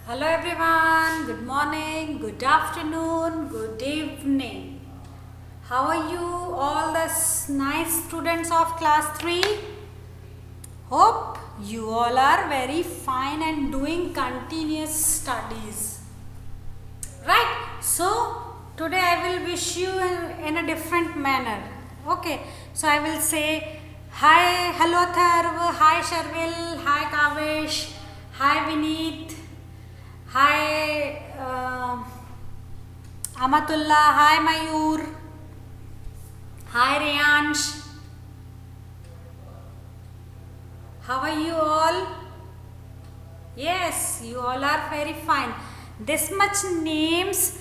Hello everyone, good morning, good afternoon, good evening. How are you all the nice students of class 3? Hope you all are very fine and doing continuous studies. Right? So today I will wish you in a different manner. Okay, so I will say hi, hello Tharv, hi Sharvil, hi Kavish, hi Vineet. Hi Amatullah, hi Mayur, hi Reyansh. How are you all? Yes, you all are very fine. This much names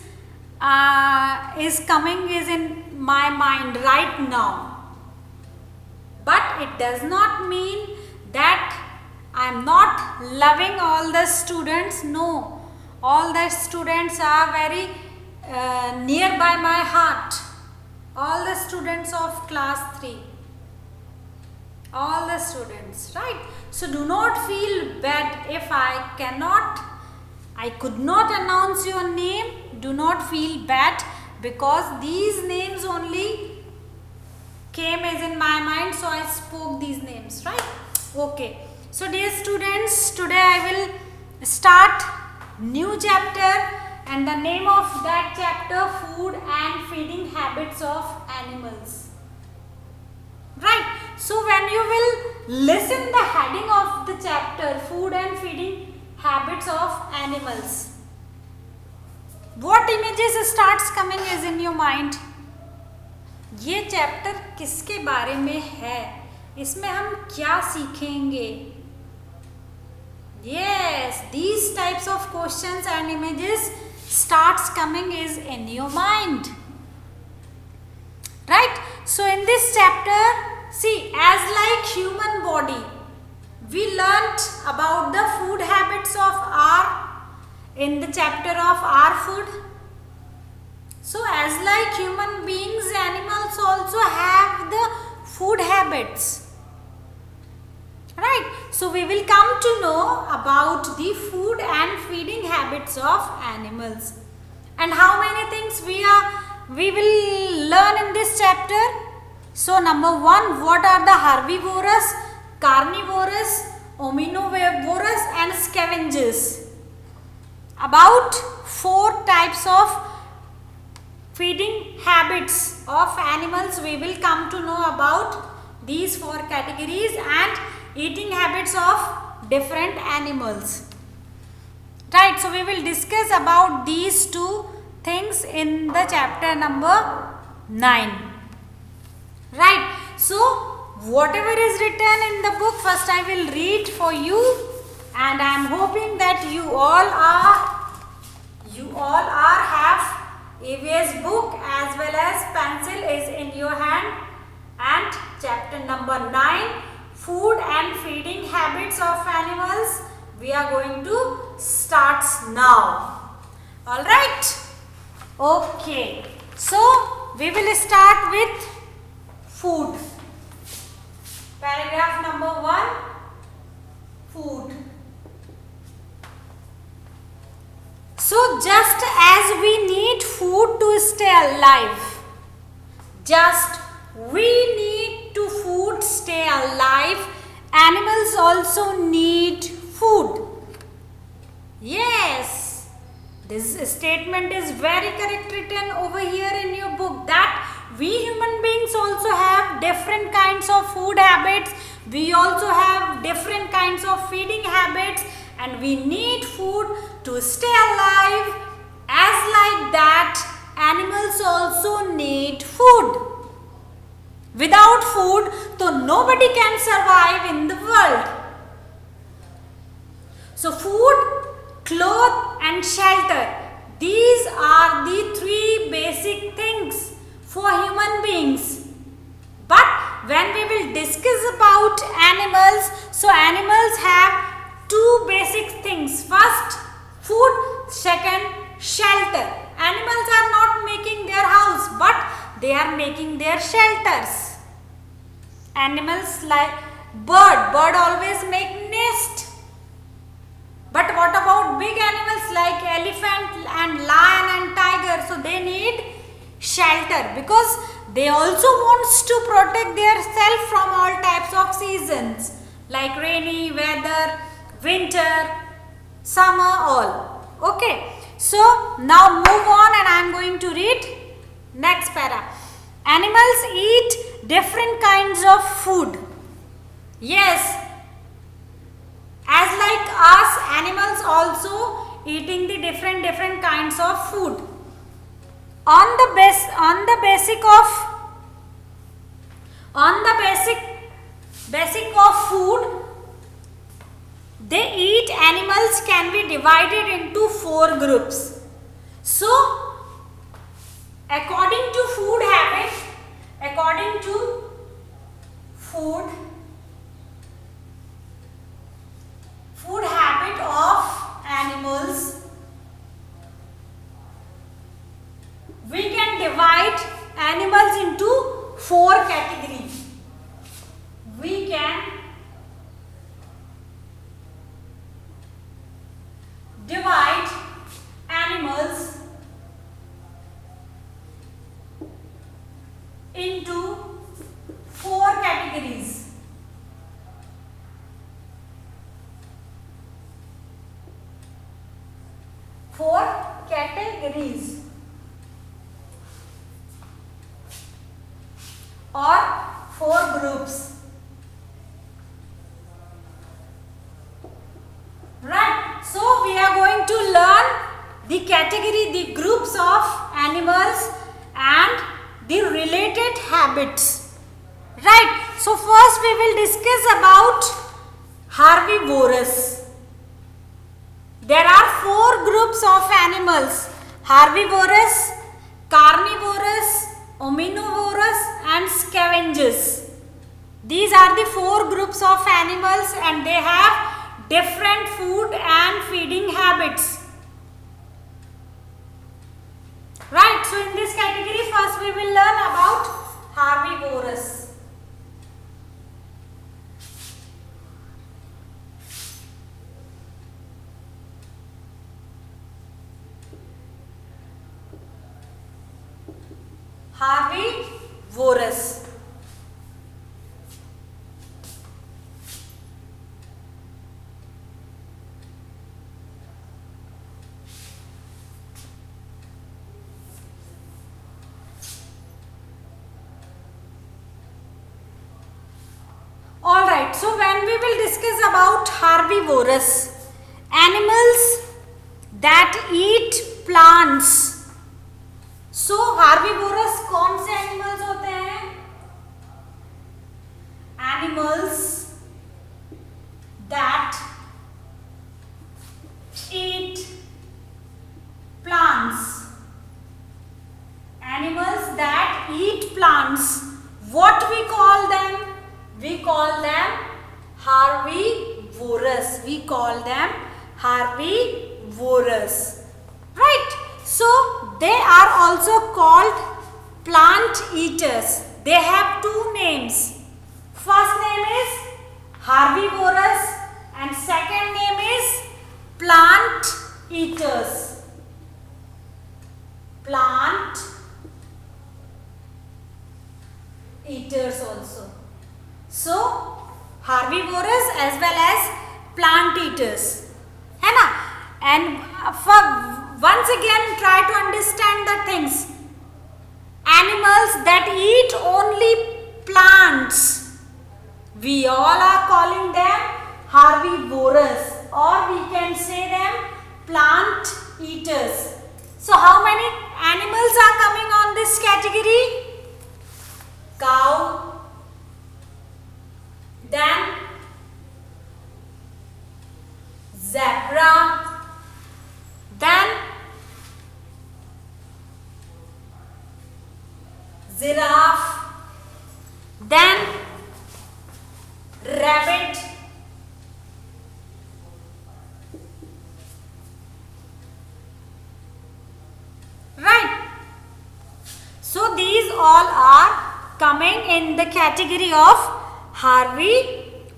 is coming is in my mind right now. But it does not mean that I am not loving all the students. No, all the students are very nearby my heart. All the students of class 3. All the students, right? So do not feel bad if I could not announce your name. Do not feel bad because these names only came as in my mind, so I spoke these names, right? Okay. So dear students, today I will start new chapter and the name of that chapter food and feeding habits of animals. Right. So when you will listen the heading of the chapter food and feeding habits of animals, what images starts coming is in your mind? ये chapter किसके बारे में है, इसमें हम क्या सीखेंगे? Yes, these types of questions and images starts coming is in your mind, right? So in this chapter, see, as like human body, we learnt about the food habits of in the chapter of our food. So as like human beings, animals also have the food habits, right? So we will come to know about the food and feeding habits of animals. And how many things we will learn in this chapter? So number 1, what are the herbivorous, carnivorous, omnivorous and scavengers? About 4 types of feeding habits of animals we will come to know about these 4 categories and eating habits of different animals. Right, so we will discuss about these 2 things in the chapter number 9. Right, so whatever is written in the book, first I will read for you, and I am hoping that you all are have EVS book as well as pencil is in your hand, and chapter number 9 food and feeding habits of animals we are going to start now. All right, okay, so we will start with food. Paragraph number 1, food. So just as we need food to stay alive, animals also need food. Yes, this statement is very correct written over here in your book, that we human beings also have different kinds of food habits. We also have different kinds of feeding habits, and we need food to stay alive. As like that, animals also need food. Without food, so nobody can survive in the world. So food, cloth and shelter, these are the 3 basic things for human beings. But when we will discuss about animals, so animals have 2 basic things. First, food, second, shelter. Animals are not making their house, but they are making their shelters. Animals like bird always make nest. But what about big animals they need shelter because they also wants to protect their self from all types of seasons like rainy weather, winter, summer, all. Okay, so now move on and I am going to read next para. Animals eat different kinds of food. Yes, as like us, animals also eating the different kinds of food. On the basic of food, they eat animals can be divided into 4 groups. So, according to food habit of animals, we can divide animals into 4 categories. We can divide animals into 4 categories. Or 4 groups. Right. So we are going to learn the groups of animals and the related habits. Right. So first we will discuss about herbivorous. There are 4 groups of animals: herbivorous, carnivorous, omnivorous and scavengers. These are the 4 groups of animals and they have different food and feeding habits. Right, so in this category first we will learn about herbivorous. Herbivorous. Alright, so when we will discuss about herbivorous, animals that eat plants. So herbivorous कौन से animals होते हैं? Animals that eat plants. Animals that eat plants. What we call them? We call them herbivorous. We call them herbivorous. Right? So they are also called plant eaters. They have 2 names. First name is herbivorous and second name is plant eaters. Plant eaters also. So herbivorous as well as plant eaters. है ना? And once again try to understand the things. Animals that eat only plants, we all are calling them herbivorous, or we can say them plant eaters. So how many animals are coming on this category? Cow, then zebra, then giraffe, then rabbit, right? So these all are coming in the category of herbivorous.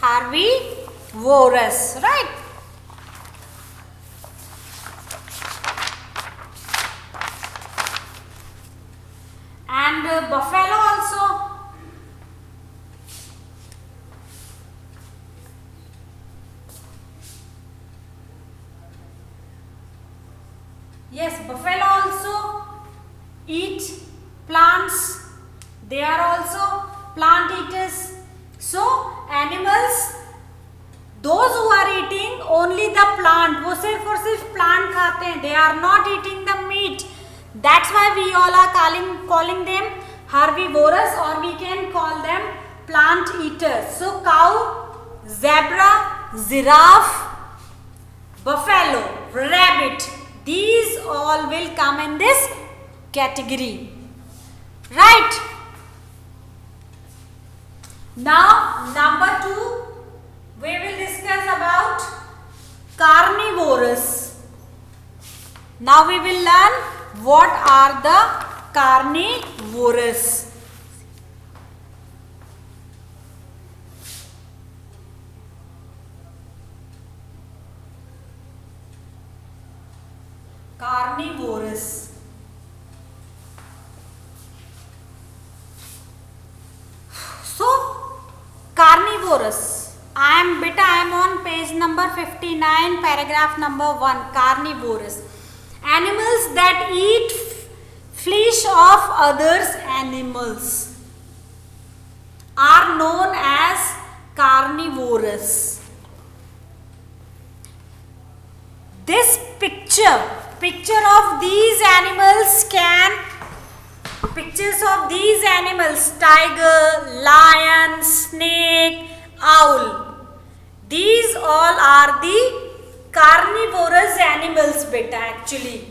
Herbivorous, right? Yes, buffalo also eat plants. They are also plant eaters. So animals, those who are eating only the plant, वो सिर्फ और सिर्फ plant खाते हैं. They are not eating the meat. That's why we all are calling them herbivorous, or we can call them plant eaters. So cow, zebra, giraffe, buffalo, rabbit, these all will come in this category. Right? Now number 2, we will discuss about carnivorous. Now we will learn what are the carnivorous. Carnivorous. So carnivorous, I am on page number 59, paragraph number 1. Carnivorous, animals that eat flesh of others animals are known as carnivorous. This picture of these animals pictures of these animals, tiger, lion, snake, owl, these all are the carnivorous animals beta. Actually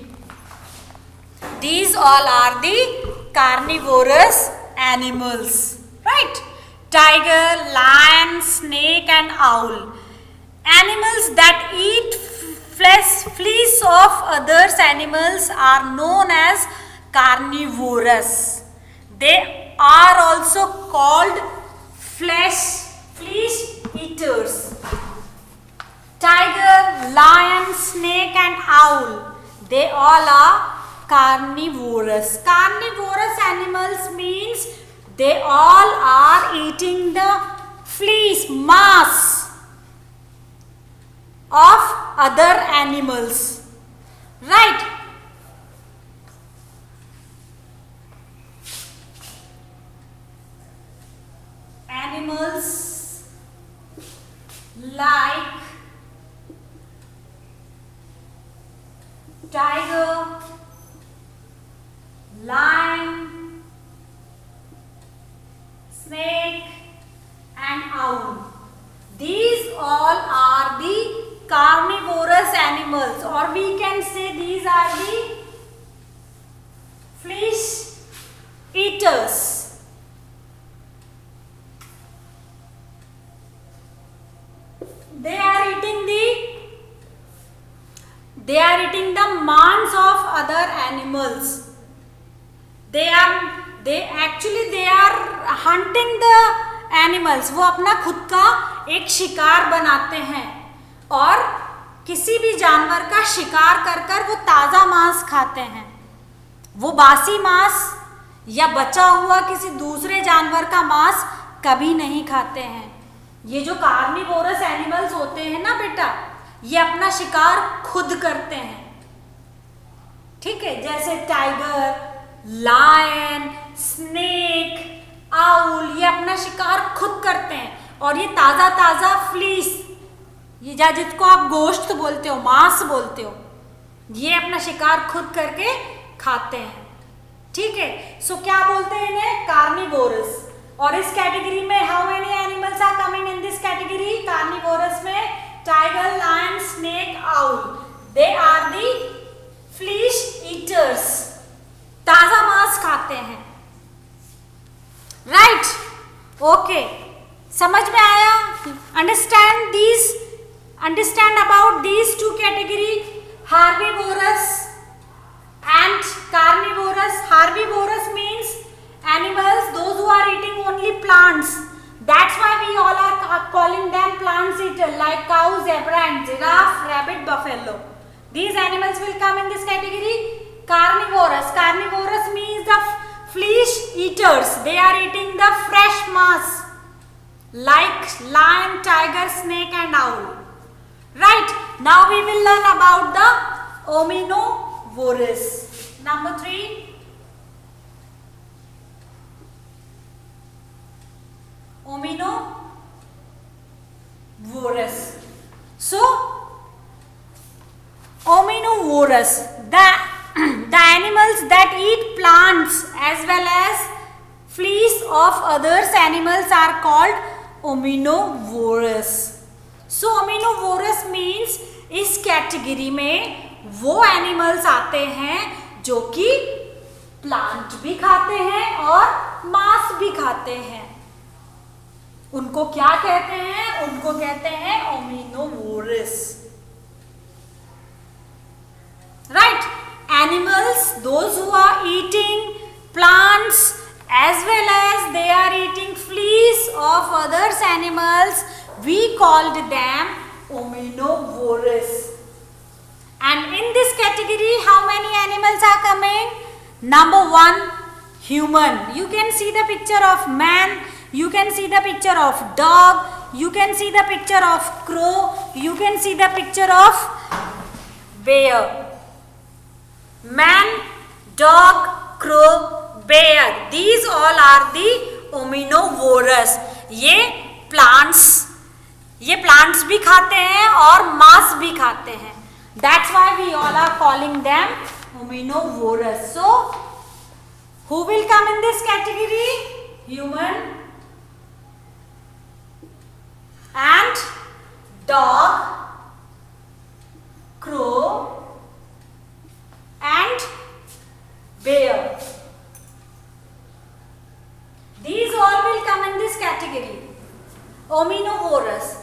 these all are the carnivorous animals, right? Tiger, lion, snake and owl, animals that eat flesh of others animals are known as carnivorous. They are also called flesh eaters. Tiger, lion, snake and owl, they all are carnivorous. Carnivorous animals means they all are eating the flesh, mass of other animals, right? Animals like tiger, lion, snake and owl, these all are the carnivorous animals, or we can say these are the flesh eaters. They are eating the mass of other animals. They are hunting the animals. वो अपना खुद का एक शिकार बनाते हैं और किसी भी जानवर का शिकार कर वो ताज़ा मांस खाते हैं. वो बासी मांस या बचा हुआ किसी दूसरे जानवर का मांस कभी नहीं खाते हैं. ये जो कार्निवोरस एनिमल्स होते हैं ना बेटा, ये अपना शिकार खुद करते हैं. ठीक है, जैसे टाइगर, लायन, स्नेक, आउल, ये अपना शिकार खुद करते हैं और ये ताज़ा ताज़ा फ्लीस, ये जिसको आप गोश्त बोलते हो, मांस बोलते हो, ये अपना शिकार खुद करके खाते हैं. ठीक है, सो क्या बोलते हैं इन्हें? कार्निवोरस. और इस कैटेगरी में how many animals are coming in this category? Carnivorous में tiger, lion, snake, owl, they are the flesh eaters. ताजा मांस खाते हैं. राइट, ओके, समझ में आया? Understand about these two category, herbivores and carnivorous. Herbivorous means animals those who are eating only plants. That's why we all are calling them plant eater, like cow, zebra and giraffe, rabbit, buffalo. These animals will come in this category. Carnivorous. Carnivorous means the flesh eaters. They are eating the fresh mass like lion, tiger, snake and owl. Right, now we will learn about the omnivorous. Number 3. Omnivorous. So, omnivorous, the animals that eat plants as well as fleas of others animals are called omnivorous. So, omnivorous means इस category में वो animals आते हैं जो कि plant भी खाते हैं और मांस भी खाते हैं. उनको क्या कहते हैं? उनको कहते हैं omnivorous. Right? Animals, those who are eating plants as well as they are eating fleas of others animals, we called them omnivorous. And in this category, how many animals are coming? Number 1, human. You can see the picture of man, you can see the picture of dog, you can see the picture of crow, you can see the picture of bear. Man, dog, crow, bear. These all are the omnivorous. ये plants भी खाते हैं और मांस भी खाते हैं. That's why we all are calling them omnivorous. So, who will come in this category? Human and dog, crow and bear. These all will come in this category. Omnivorous.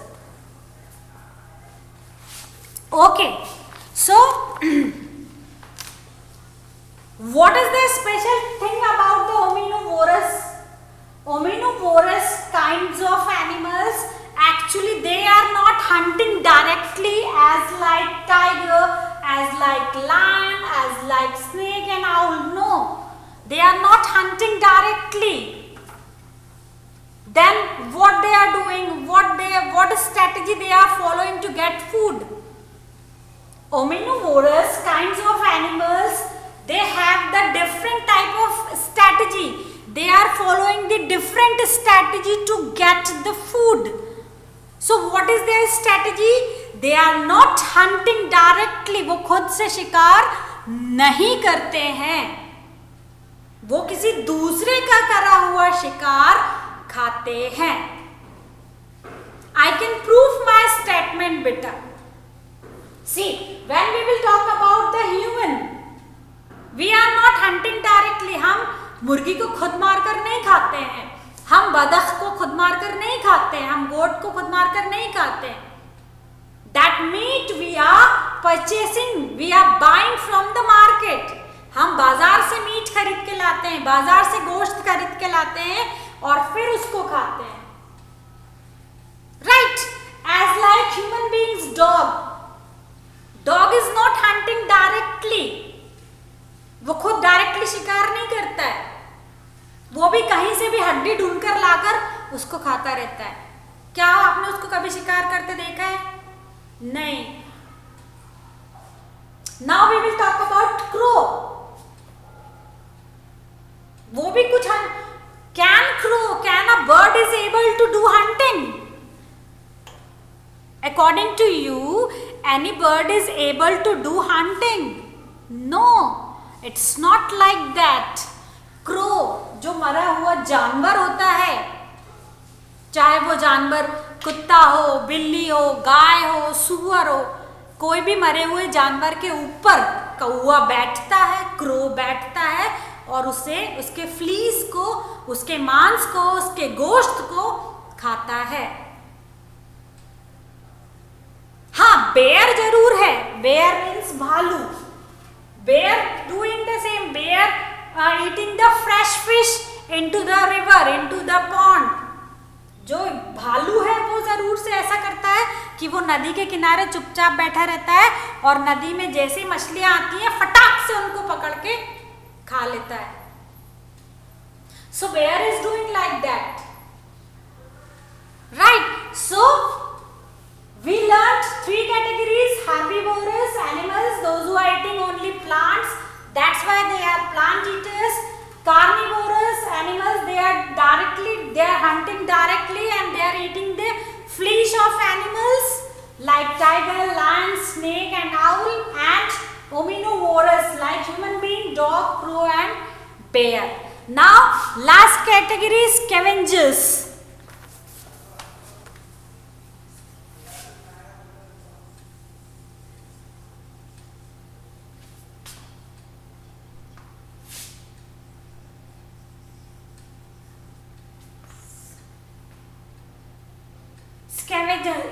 Okay. So, what is the special thing about the omnivorous? Omnivorous kinds of animals, actually they are not hunting directly as like tiger, as like lion, as like snake and owl. No, they are not hunting directly. Then what they are doing, what strategy they are following to get food? Omnivorous kinds of animals, they have the different type of strategy. They are following the different strategy to get the food. So what is their strategy? They are not hunting directly. वो खुद से शिकार नहीं करते हैं. वो किसी दूसरे का करा हुआ शिकार खाते हैं. I can prove my statement, beta. See, when we will talk about the human, we are not hunting directly. हम मुर्गी को खुद मारकर नहीं खाते हैं, हम बदख को खुद मारकर नहीं खाते हैं, हम गोट को खुद मारकर नहीं खाते हैं. That meat we are purchasing, we are buying from the market. हम बाजार से मीट खरीद के लाते हैं, बाजार से गोश्त खरीद के लाते हैं और फिर उसको खाते हैं. Right? As like human beings, dog is not hunting directly. वो खुद डायरेक्टली शिकार नहीं करता है, वो भी कहीं से भी हड्डी ढूंढकर लाकर उसको खाता रहता है. क्या आपने उसको कभी शिकार करते देखा है? नहीं. Now we will talk about crow. वो भी कुछ can a bird is able to do hunting? According to you, any bird is able to do hunting? No, it's not like that. Crow, जो मरा हुआ जानवर होता है, चाहे वो जानवर कुत्ता हो, बिल्ली हो, गाय हो, सुअर हो, कोई भी मरे हुए जानवर के ऊपर कौवा बैठता है, क्रो बैठता है और उसे उसके फ्लीस को, उसके मांस को, उसके गोश्त को खाता है. हाँ, बेयर जरूर है. बेयर मीन्स भालू. Bear doing the same. Bear eating the fresh fish into the river, into the pond. जो भालू है वो जरूर से ऐसा करता है कि वो नदी के किनारे चुपचाप बैठा रहता है और नदी में जैसी मछलियां आती हैं फटाक से उनको पकड़ के खा लेता है. So bear is doing like that. Right? So we learned 3 categories: herbivorous animals, those who are eating only plants. That's why they are plant eaters. Carnivorous animals, they are hunting directly and they are eating the flesh of animals like tiger, lion, snake and owl. And omnivorous like human being, dog, crow and bear. Now last category is scavengers.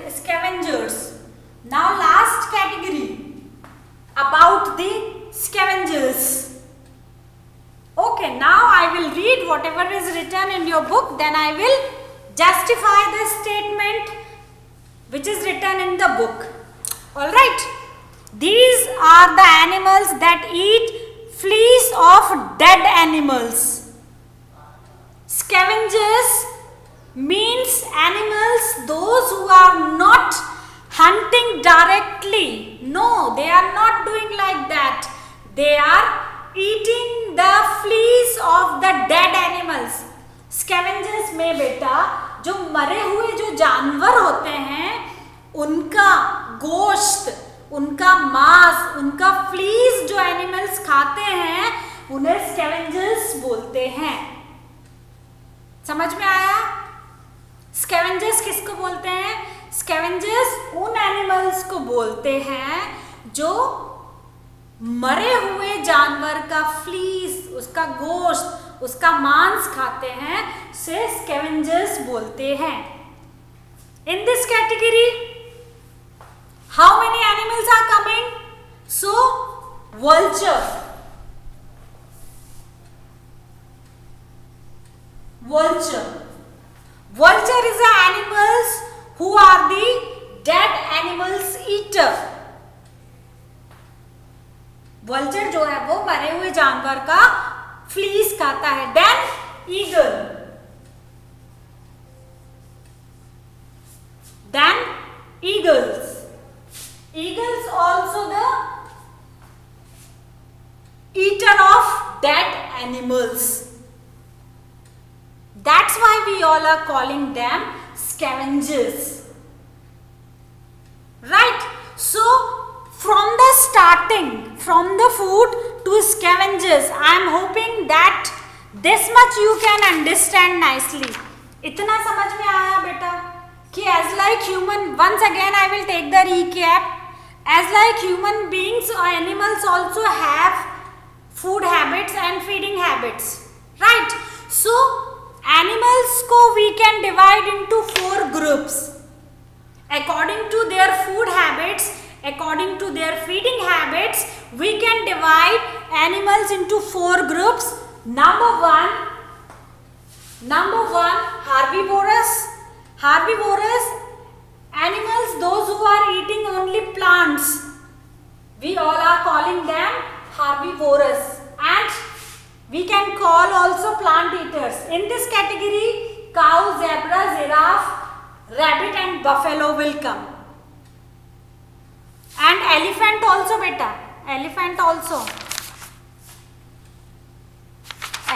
Scavengers. Now last category about the scavengers. Okay, now I will read whatever is written in your book, then I will justify the statement which is written in the book. Alright, these are the animals that eat fleas of dead animals. Scavengers means animals those who are not hunting directly. No, they are not doing like that. They are eating the fleas of the dead animals. Scavengers में बेटा जो मरे हुए जो जानवर होते हैं उनका गोश्त, उनका मांस, उनका फ्लीस जो एनिमल्स खाते हैं उन्हें स्कैवेंजर्स बोलते हैं. समझ में आया? स्कैवेंजर्स किसको बोलते हैं? स्कैवेंजर्स उन एनिमल्स को बोलते हैं जो मरे हुए जानवर का फ्लीस, उसका गोश्त, उसका मांस खाते हैं, से स्कैवेंजर्स बोलते हैं. In this category, how many animals are coming? So, vulture. Vulture is the animals who are the dead animals eater. Vulture जो है वो मरे हुए जानवर का फ्लीस खाता है. Then eagles. Eagles also the eater of dead animals. That's why we all are calling them scavengers. Right? So, from the starting, from the food to scavengers, I am hoping that this much you can understand nicely. इतना समझ में आया बेटा कि as like human, once again I will take the recap. As like human beings, animals also have food habits and feeding habits. Right? So, animals को we can divide into 4 groups. According to their food habits, according to their feeding habits, we can divide animals into 4 groups. Number one, herbivorous. Herbivorous animals, those who are eating only plants, we all are calling them herbivorous. And we can call also plant eaters. In this category, cow, zebra, giraffe, rabbit and buffalo will come. And elephant also beta. Elephant also.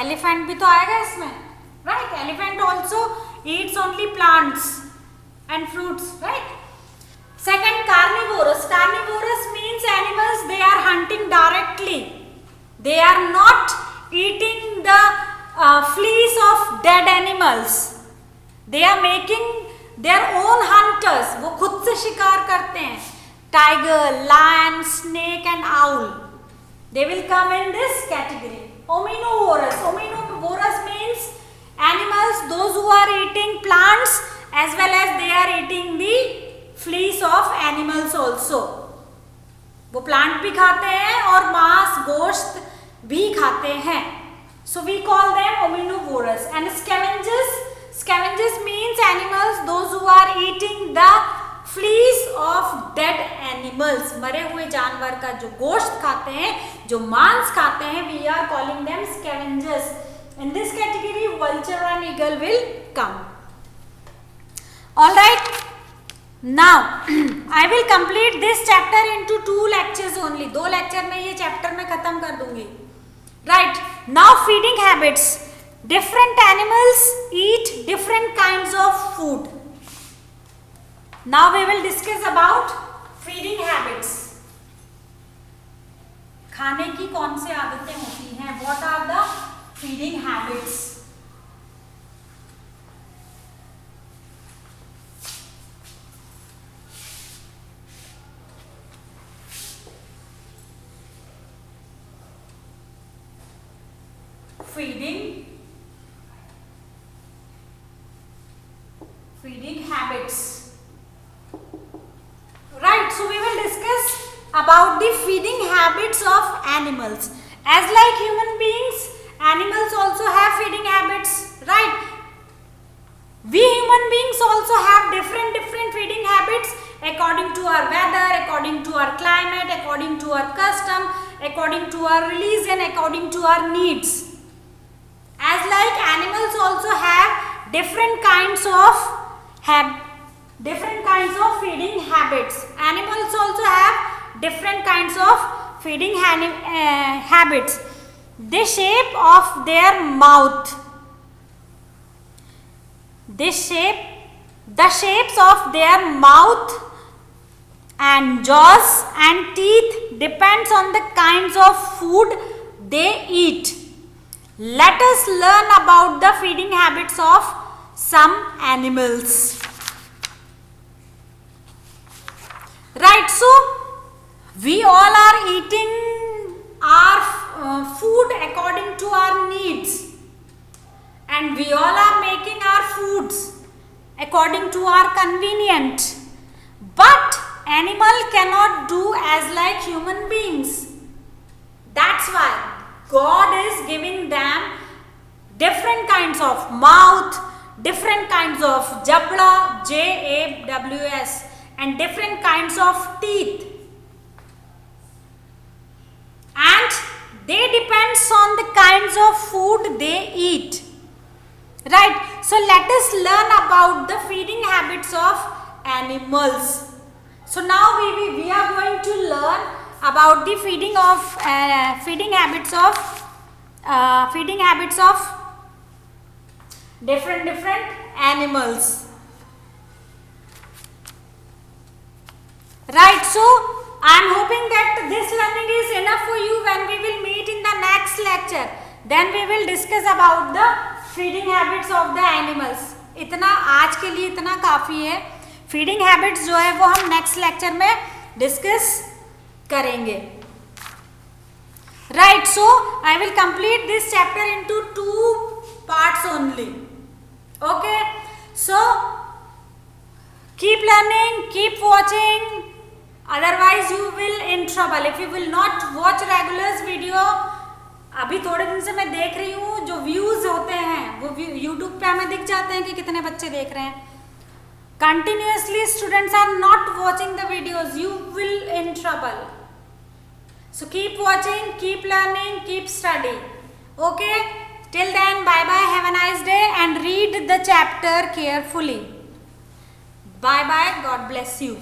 Elephant भी तो आएगा इसमें. Right? Elephant also eats only plants and fruits. Right? Second, carnivorous. Carnivorous means animals they are hunting directly. They are not eating the fleas of dead animals. They are making their own hunters. वो खुद से शिकार करते हैं. Tiger, lion, snake and owl. They will come in this category. Omnivorous. Omnivorous means animals those who are eating plants as well as they are eating the fleas of animals also. वो plant भी खाते हैं और मांस गोश्त भी खाते हैं. So we call them omnivorous. And scavengers means animals those who are eating the fleas of dead animals. मरे हुए जानवर का जो गोश्त खाते हैं, जो मांस खाते हैं, we are calling them scavengers. In this category, vulture and eagle will come. All right. Now I will complete this chapter into 2 lectures only. 2 lecture में ये chapter मैं खत्म कर दूंगी. Right. Now feeding habits. Different animals eat different kinds of food. Now we will discuss about feeding habits. खाने की कौन सी आदतें होती हैं? What are the feeding habits? Feeding habits. Right, so we will discuss about the feeding habits of animals. As like human beings, animals also have feeding habits, right? We human beings also have different feeding habits according to our weather, according to our climate, according to our custom, according to our religion, according to our needs. As like animals also have different kinds of feeding habits. Animals also have different kinds of feeding habits. The shape of their mouth. The shapes of their mouth and jaws and teeth depends on the kinds of food they eat. Let us learn about the feeding habits of some animals. Right, so we all are eating our food according to our needs, and we all are making our foods according to our convenience. But animal cannot do as like human beings. That's why God is giving them different kinds of mouth, different kinds of jabla, Jaws, and different kinds of teeth. And they depends on the kinds of food they eat. Right, so let us learn about the feeding habits of animals. So now we are going to learn about the feeding habits of different animals. Right, so I am hoping that this learning is enough for you. When we will meet in the next lecture, then we will discuss about the feeding habits of the animals. इतना आज के लिए इतना काफ़ी है. Feeding habits जो है वो हम नेक्स्ट लेक्चर में डिस्कस करेंगे. Right, so I will complete this chapter into 2 parts only. Okay, so keep learning, keep watching, otherwise you will in trouble if you will not watch regulars video. अभी थोड़े दिन से मैं देख रही हूँ जो व्यूज होते हैं वो YouTube पे हमें दिख जाते हैं कि कितने बच्चे देख रहे हैं. Continuously students are not watching the videos, you will in trouble. So keep watching, keep learning, keep studying. Okay, till then bye bye, have a nice day and read the chapter carefully. Bye bye, God bless you.